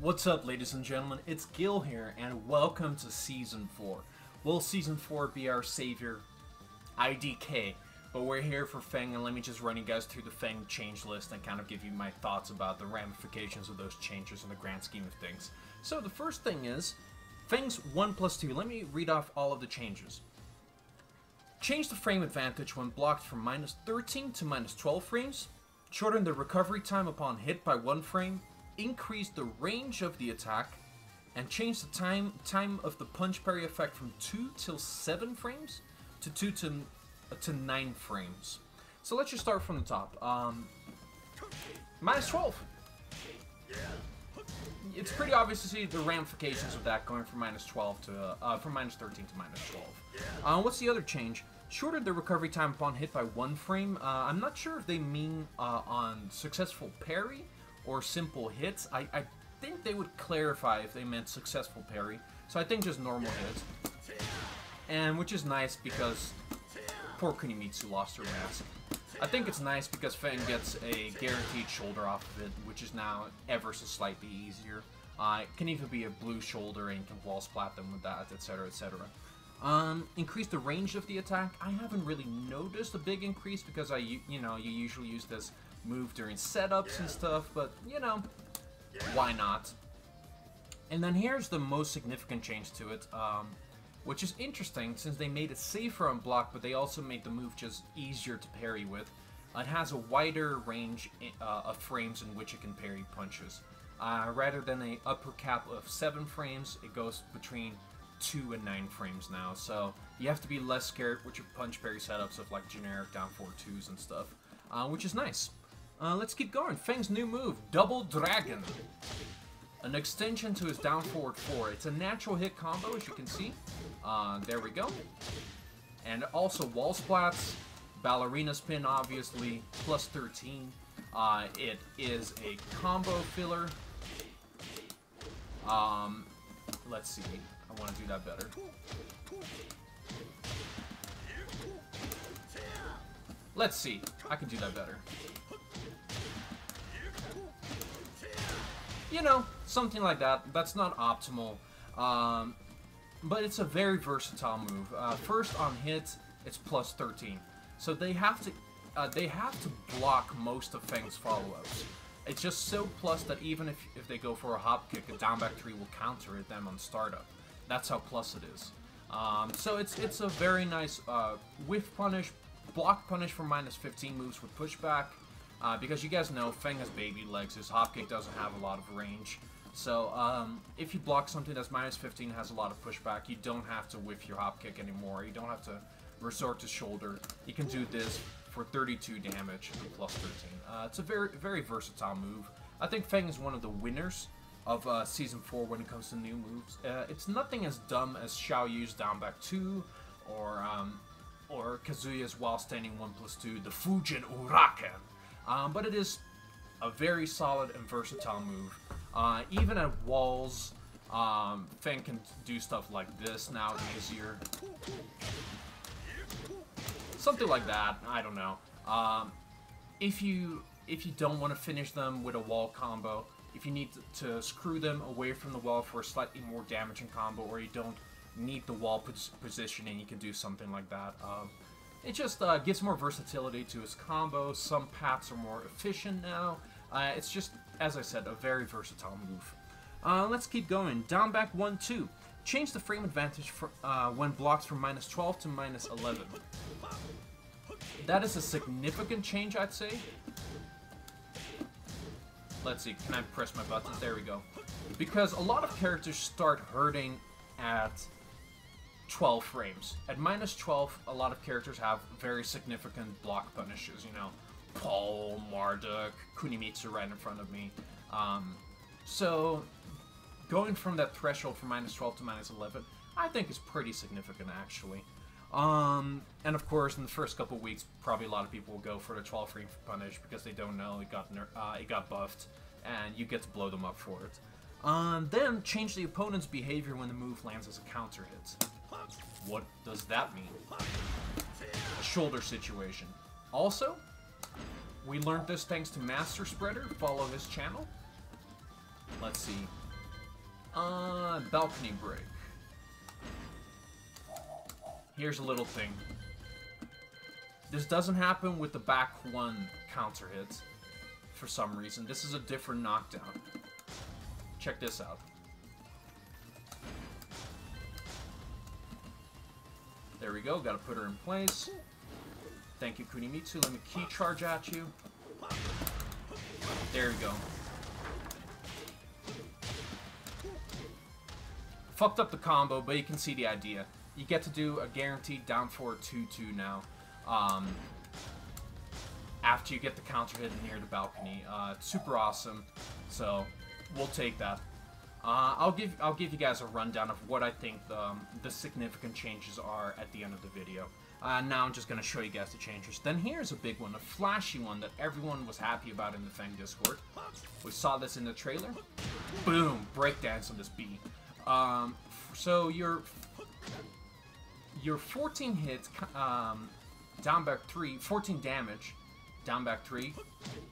What's up, ladies and gentlemen? It's Gil here, and welcome to Season 4. Will Season 4 be our savior? IDK. But we're here for Feng, and let me just run you guys through the Feng change list and kind of give you my thoughts about the ramifications of those changes in the grand scheme of things. So the first thing is, Feng's 1+2. Let me read off all of the changes. Change the frame advantage when blocked from -13 to -12 frames. Shorten the recovery time upon hit by 1 frame. Increase the range of the attack. And change the time of the punch parry effect from 2 till 7 frames to 2 to 9 frames. So let's just start from the top. -12. It's pretty obvious to see the ramifications of that going from -12 to from -13 to -12. What's the other change? Shorten the recovery time upon hit by 1 frame. I'm not sure if they mean on successful parry or simple hits. I think they would clarify if they meant successful parry. So I think just normal hits. And which is nice because poor Kunimitsu lost her mask. I think it's nice because Feng gets a guaranteed shoulder off of it, which is now ever so slightly easier. It can even be a blue shoulder and you can wall splat them with that, etc, etc. Increase the range of the attack. I haven't really noticed a big increase because you usually use this move during setups and stuff, but you know, why not? And then here's the most significant change to it, which is interesting since they made it safer on block, but they also made the move just easier to parry with. It has a wider range of frames in which it can parry punches. Rather than an upper cap of 7 frames, it goes between 2 and 9 frames now, so you have to be less scared with your punch parry setups of like generic down 4-2s and stuff, which is nice. Let's keep going. Feng's new move, Double Dragon. An extension to his down forward 4. It's a natural hit combo, as you can see. There we go. And also wall splats, ballerina spin, obviously, +13. It is a combo filler. Let's see. I want to do that better. Let's see. I can do that better. You know, something like that. That's not optimal. But it's a very versatile move. First on hit, it's +13. So they have to block most of Feng's follow-ups. It's just so plus that even if they go for a hop kick, a down back 3 will counter it them on startup. That's how plus it is. So it's a very nice whiff punish, block punish for -15 moves with pushback. Because you guys know Feng has baby legs, his hop kick doesn't have a lot of range. So if you block something that's -15 has a lot of pushback, you don't have to whiff your hop kick anymore. You don't have to resort to shoulder. You can do this for 32 damage and +13. It's a very versatile move. I think Feng is one of the winners of Season 4 when it comes to new moves. It's nothing as dumb as Xiao Yu's down back 2 or Kazuya's while standing 1+2, the Fujin Uraken. But it is a very solid and versatile move. Even at walls, Feng can do stuff like this now easier. Something like that, I don't know. If you don't want to finish them with a wall combo, if you need to screw them away from the wall for a slightly more damaging combo, or you don't need the wall positioning, you can do something like that. It just gives more versatility to his combos. Some paths are more efficient now. It's just, as I said, a very versatile move. Let's keep going. Down back 1-2. Change the frame advantage for, when blocked from -12 to -11. That is a significant change, I'd say. Let's see, can I press my buttons? There we go. Because a lot of characters start hurting at 12 frames. At -12, a lot of characters have very significant block punishes, you know. Paul, Marduk, Kunimitsu right in front of me. So, going from that threshold from -12 to -11, I think is pretty significant, actually. And of course, in the first couple weeks, probably a lot of people will go for the 12 frame punish because they don't know it got buffed, and you get to blow them up for it. Then, change the opponent's behavior when the move lands as a counter hit. What does that mean? A shoulder situation. Also, we learned this thanks to Master Spreader. Follow his channel. Let's see. Balcony break. Here's a little thing. This doesn't happen with the back one counter hits for some reason. This is a different knockdown. Check this out. There we go. Gotta put her in place. Thank you, Kunimitsu. Let me key charge at you. There we go. Fucked up the combo, but you can see the idea. You get to do a guaranteed down 4 2-2 now. After you get the counter hit near the balcony. It's super awesome. So we'll take that. I'll give you guys a rundown of what I think the significant changes are at the end of the video. Now I'm just going to show you guys the changes. Then here's a big one, a flashy one that everyone was happy about in the Feng Discord. We saw this in the trailer. Boom! Breakdance on this B. So your 14 hits, down back 3, 14 damage, down back 3,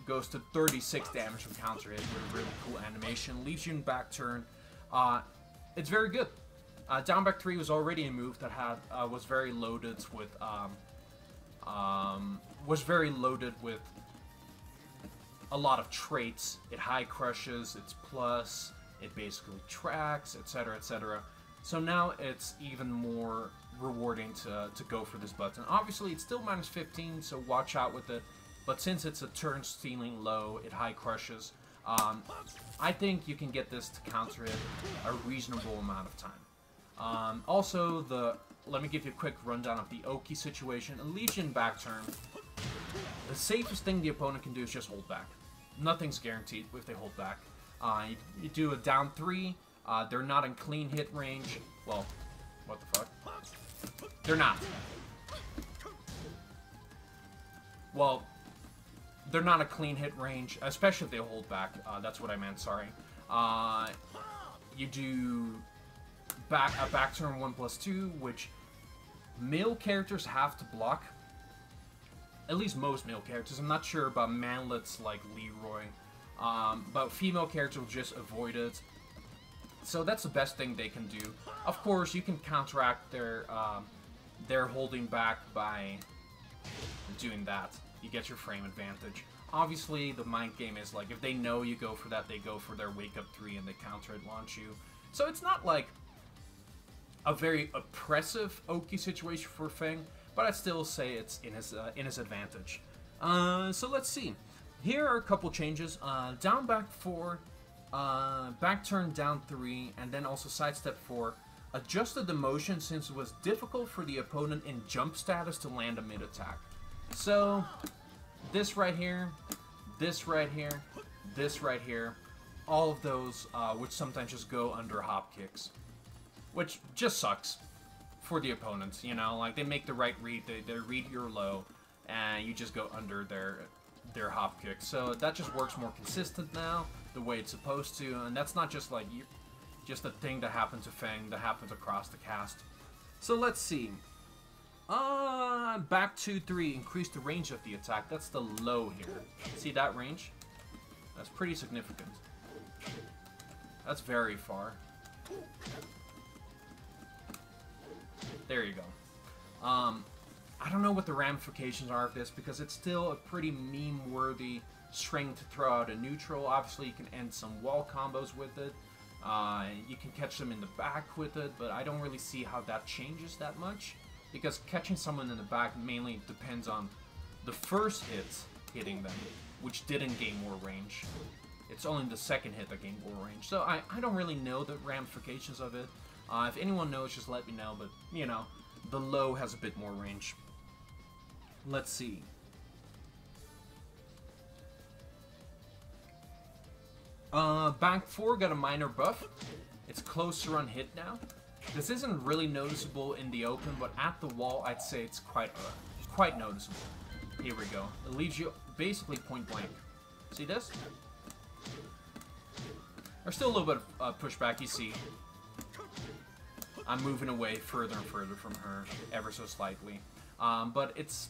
goes to 36 damage from counter hit with a really cool animation. Leaves you in back turn. It's very good. Down back 3 was already a move that had was very loaded with a lot of traits. It high crushes, it's plus, it basically tracks, etc., etc. So now it's even more rewarding to go for this button. Obviously, it's still minus 15, so watch out with it. But since it's a turn stealing low, it high crushes. I think you can get this to counter it a reasonable amount of time. Also, let me give you a quick rundown of the Oki situation. A Legion back turn. The safest thing the opponent can do is just hold back. Nothing's guaranteed if they hold back. You do a down 3. They're not in clean hit range. Well, what the fuck? They're not. Well, they're not a clean hit range, especially if they hold back. That's what I meant, sorry. You do a back turn 1+2, which male characters have to block. At least most male characters. I'm not sure about manlets like Leroy. But female characters will just avoid it. So that's the best thing they can do. Of course, you can counteract their holding back by doing that. You get your frame advantage. Obviously, the mind game is like, if they know you go for that, they go for their wake up 3 and they counter it, launch you. So it's not like a very oppressive Oki situation for Feng, but I'd still say it's in his advantage. So let's see. Here are a couple changes. Down back 4, back turn down 3, and then also sidestep 4. Adjusted the motion since it was difficult for the opponent in jump status to land a mid attack. So this right here, this right here, this right here, all of those which sometimes just go under hop kicks, which just sucks for the opponents. You know, like they make the right read, they read your low, and you just go under their hop kick. So that just works more consistent now, the way it's supposed to, and that's not just like just a thing that happened to Feng, that happens across the cast. So let's see. Back 2-3, increase the range of the attack. That's the low here. See that range? That's pretty significant. That's very far. There you go. I don't know what the ramifications are of this, because it's still a pretty meme-worthy string to throw out a neutral. Obviously, you can end some wall combos with it. You can catch them in the back with it, but I don't really see how that changes that much, because catching someone in the back mainly depends on the first hit hitting them, which didn't gain more range. It's only the second hit that gained more range. So I don't really know the ramifications of it. If anyone knows, just let me know, but, you know, the low has a bit more range. Let's see. Back 4 got a minor buff. It's closer on hit now. This isn't really noticeable in the open, but at the wall, I'd say it's quite noticeable. Here we go. It leaves you basically point blank. See this? There's still a little bit of pushback, you see. I'm moving away further and further from her, ever so slightly. But it's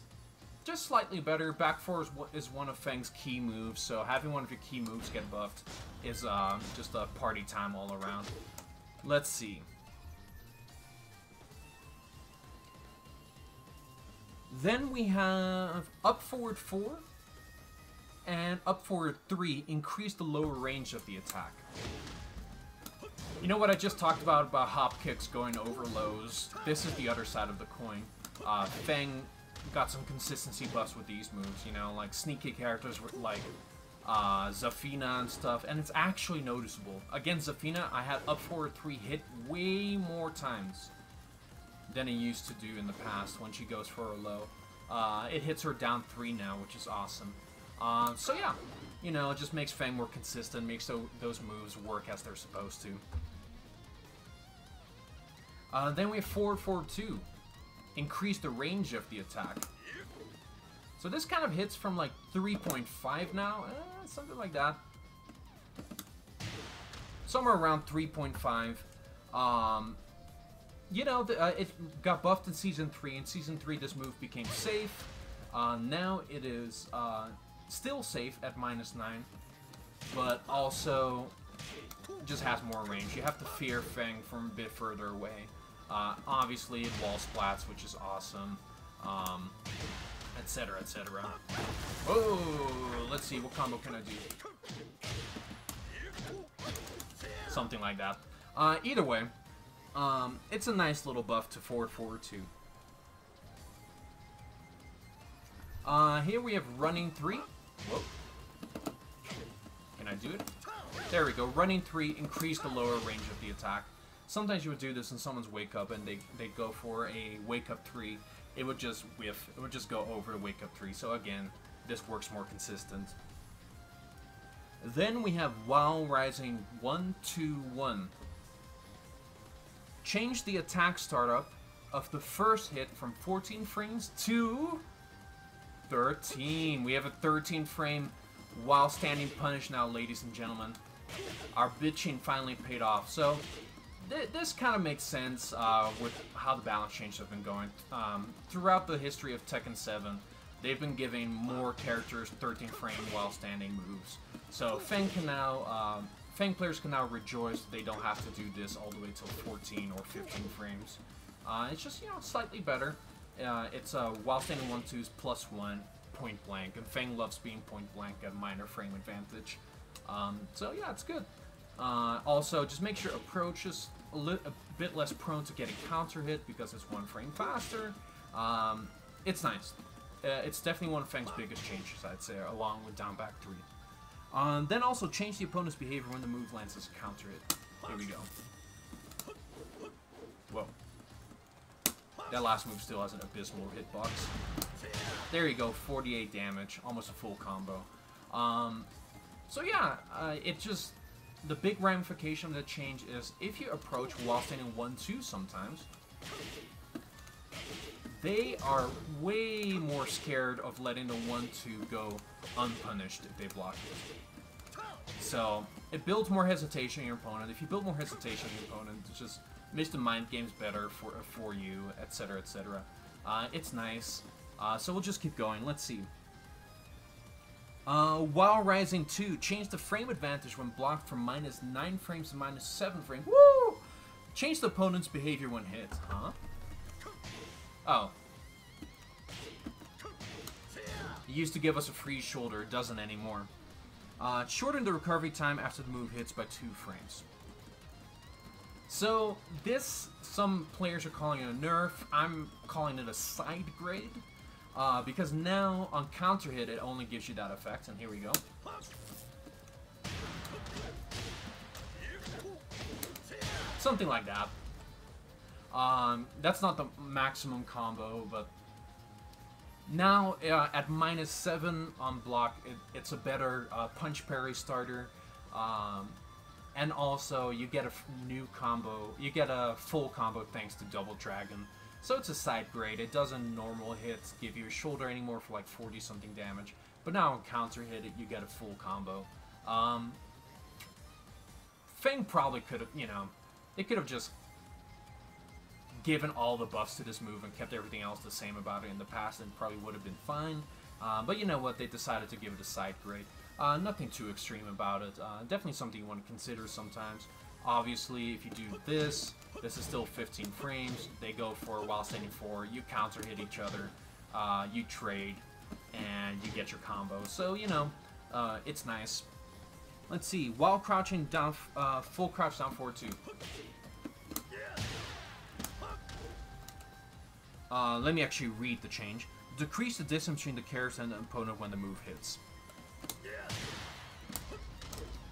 just slightly better. Back 4 is one of Feng's key moves, so having one of your key moves get buffed is just a party time all around. Let's see. Then we have up forward 4 and up forward 3 increase the lower range of the attack. You know what I just talked about hop kicks going over lows? This is the other side of the coin. Feng got some consistency buffs with these moves, you know, like sneaky characters like Zafina and stuff, and it's actually noticeable. Against Zafina, I had up forward 3 hit way more times than it used to do in the past when she goes for a low. It hits her down 3 now, which is awesome. So yeah, you know, it just makes Feng more consistent, makes those moves work as they're supposed to. Then we have forward 2. Increase the range of the attack. So this kind of hits from like 3.5 now, something like that. Somewhere around 3.5. You know, it got buffed in Season 3. In Season 3, this move became safe. Now it is still safe at -9, but also just has more range. You have to fear Feng from a bit further away. Obviously, it wall splats, which is awesome, etc., etc. Oh, let's see, what combo can I do? Something like that. Either way, it's a nice little buff to forward 2. Here we have running 3. Whoa. Can I do it? There we go. Running 3, increase the lower range of the attack. Sometimes you would do this in someone's wake up and they go for a wake up 3. It would just whiff. It would just go over the wake up 3. So again, this works more consistent. Then we have while rising 1, 2, 1. Change the attack startup of the first hit from 14 frames to 13. We have a 13 frame while standing punish now, ladies and gentlemen. Our bitching finally paid off. So this kind of makes sense with how the balance changes have been going. Throughout the history of Tekken 7, they've been giving more characters 13 frame while standing moves. So Feng players can now rejoice they don't have to do this all the way till 14 or 15 frames. It's just, you know, slightly better. It's while standing 1-2s +1 point blank, and Feng loves being point blank at minor frame advantage. So yeah, it's good. Also, just make sure approach is a bit less prone to getting counter hit because it's 1 frame faster. It's nice. It's definitely one of Feng's biggest changes, I'd say, along with down back 3. Then also change the opponent's behavior when the move lands as a counter hit. Here we go. Whoa. That last move still has an abysmal hitbox. There you go, 48 damage, almost a full combo. So yeah, the big ramification of the change is if you approach while standing 1-2 sometimes, they are way more scared of letting the 1-2 go unpunished if they block it. So it builds more hesitation in your opponent. If you build more hesitation in your opponent, it just makes the mind games better for you, etc., etc. It's nice. So we'll just keep going. Let's see. While rising 2, change the frame advantage when blocked from -9 frames to -7 frames. Woo! Change the opponent's behavior when hit. Huh? Oh. It used to give us a free shoulder. It doesn't anymore. Shorten the recovery time after the move hits by 2 frames. So, this, some players are calling it a nerf. I'm calling it a side grade. Because now, on counter hit, it only gives you that effect. And here we go. Something like that. That's not the maximum combo, but now at -7 on block, it's a better punch parry starter. And also, you get a new combo. You get a full combo thanks to Double Dragon. So it's a side grade. It doesn't normal hits give you a shoulder anymore for like 40-something damage. But now on counter hit, you get a full combo. Feng probably could have, you know, they could have just given all the buffs to this move and kept everything else the same about it in the past, and probably would have been fine. But you know what? They decided to give it a side grade. Nothing too extreme about it. Definitely something you want to consider sometimes. Obviously, if you do this, this is still 15 frames. They go for while standing 4. You counter hit each other. You trade, and you get your combo. So, you know, it's nice. Let's see. While crouching down, full crouch down forward 2. Let me actually read the change. Decrease the distance between the character and the opponent when the move hits.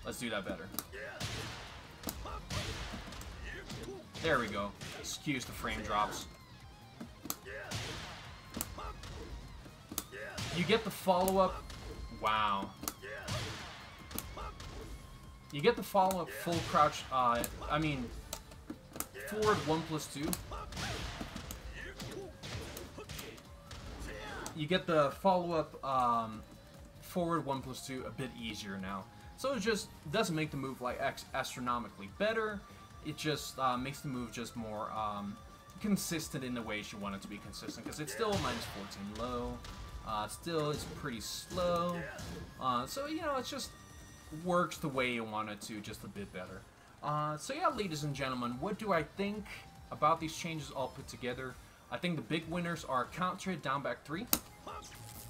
Let's do that better. There we go. Excuse the frame drops. You get the follow-up. Wow. You get the follow-up full crouch. I mean, forward 1+2. You get the follow-up forward 1+2 a bit easier now. So it just doesn't make the move like astronomically better. It just makes the move just more consistent in the ways you want it to be consistent. Because it's still -14 low. Still, it's pretty slow. So, you know, it just works the way you want it to, just a bit better. So yeah, ladies and gentlemen, what do I think about these changes all put together? I think the big winners are counter hit down back 3.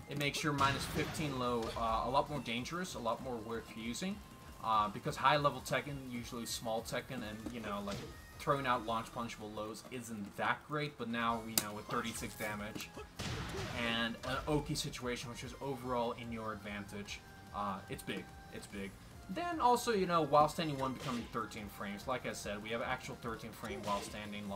It makes your -15 low a lot more dangerous, a lot more worth using. Because high level Tekken, usually small Tekken, and you know, like throwing out launch punchable lows isn't that great, but now, you know, with 36 damage and an Oki situation, which is overall in your advantage, it's big. It's big. Then also, you know, while standing 1 becoming 13 frames. Like I said, we have actual 13 frame while standing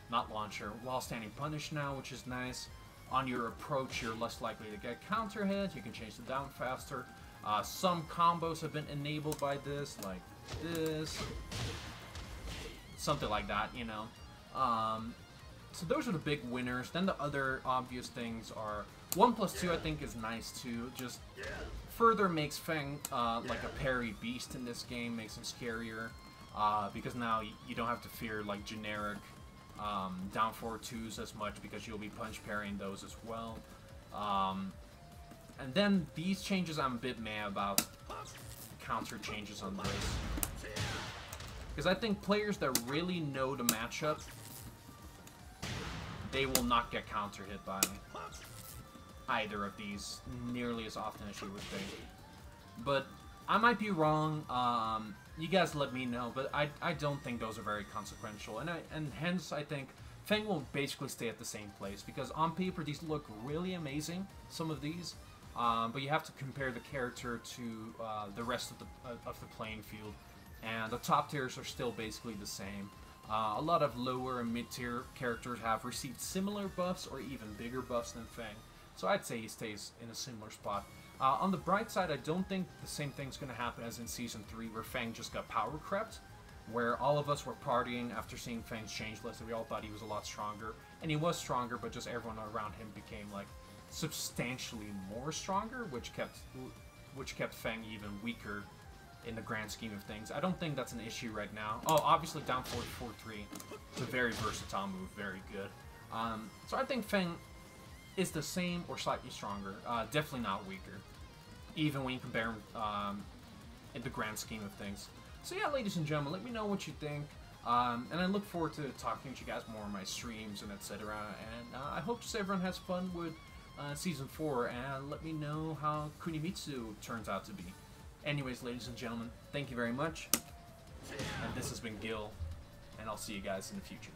not launcher, while standing punish now, which is nice. On your approach, you're less likely to get counter hit. You can change the down faster. Some combos have been enabled by this, like this. Something like that, you know. So those are the big winners. Then the other obvious things are 1+2, I think, is nice too. Just further makes Feng like a parry beast in this game, makes him scarier. Because now you don't have to fear like generic down forward 2s as much, because you'll be punch parrying those as well. And then these changes I'm a bit mad about. Counter changes on this. Because I think players that really know the matchup, they will not get counter hit by either of these nearly as often as you would think. But I might be wrong. You guys let me know, but I don't think those are very consequential, and hence I think Feng will basically stay at the same place, because on paper these look really amazing, some of these, but you have to compare the character to the rest of the playing field, and the top tiers are still basically the same. A lot of lower and mid-tier characters have received similar buffs or even bigger buffs than Feng, so I'd say he stays in a similar spot. On the bright side, I don't think the same thing's going to happen as in Season 3, where Feng just got power crept, where all of us were partying after seeing Feng's change list, and we all thought he was a lot stronger. And he was stronger, but just everyone around him became, like, substantially more stronger, which kept Feng even weaker in the grand scheme of things. I don't think that's an issue right now. Oh, obviously down forward 4-3. It's a very versatile move, very good. So I think Feng is the same or slightly stronger. Definitely not weaker, even when you compare him in the grand scheme of things. So yeah, ladies and gentlemen, let me know what you think. And I look forward to talking to you guys more on my streams and etc. And I hope just everyone has fun with Season 4, and let me know how Kunimitsu turns out to be. Anyways, ladies and gentlemen, thank you very much. And this has been Gil, and I'll see you guys in the future.